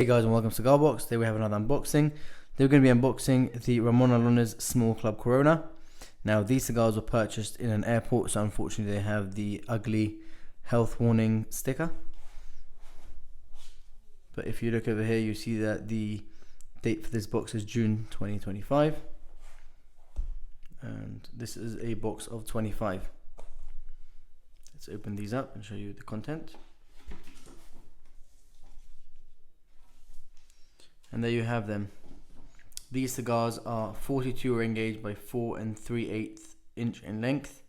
Hey guys, and welcome to Cigar Box. Today we have another unboxing. They're going to be unboxing the Ramon Allones Small Club Corona. Now these cigars were purchased in an airport, so unfortunately they have the ugly health warning sticker. But if you look over here, you see that the date for this box is June 2025. And this is a box of 25. Let's open these up and show you the content. And there you have them. These cigars are 42 ring gauge by 4 3/8 inch in length.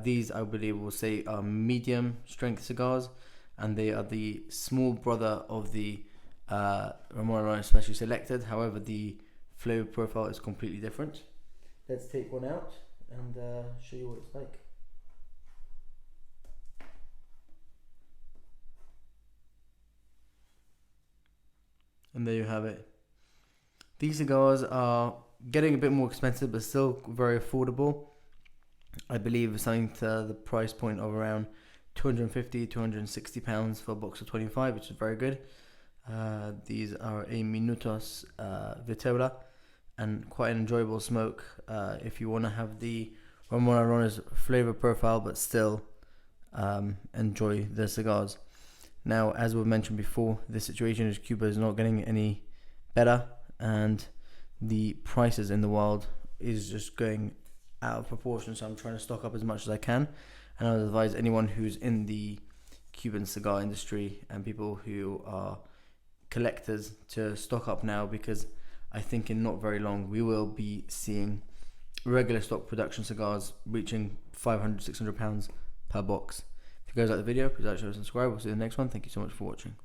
These, I believe, will say are medium strength cigars, and they are the small brother of the Ramon Allones Specially Selected. However, the flavor profile is completely different. Let's take one out and show you what it's like. And there you have it. These cigars are getting a bit more expensive, but still very affordable. I believe something to the price point of around £250, £260 for a box of 25, which is very good. These are a Minutos Vitola, and quite an enjoyable smoke if you want to have the Ramon Allones flavor profile, but still enjoy the cigars. Now, as we've mentioned before, the situation in Cuba is not getting any better, and the prices in the world is just going out of proportion. So I'm trying to stock up as much as I can, and I would advise anyone who's in the Cuban cigar industry and people who are collectors to stock up now, because I think in not very long we will be seeing regular stock production cigars reaching £500, £600 per box. If you guys like the video, please like, share, and subscribe. We'll see you in the next one. Thank you so much for watching.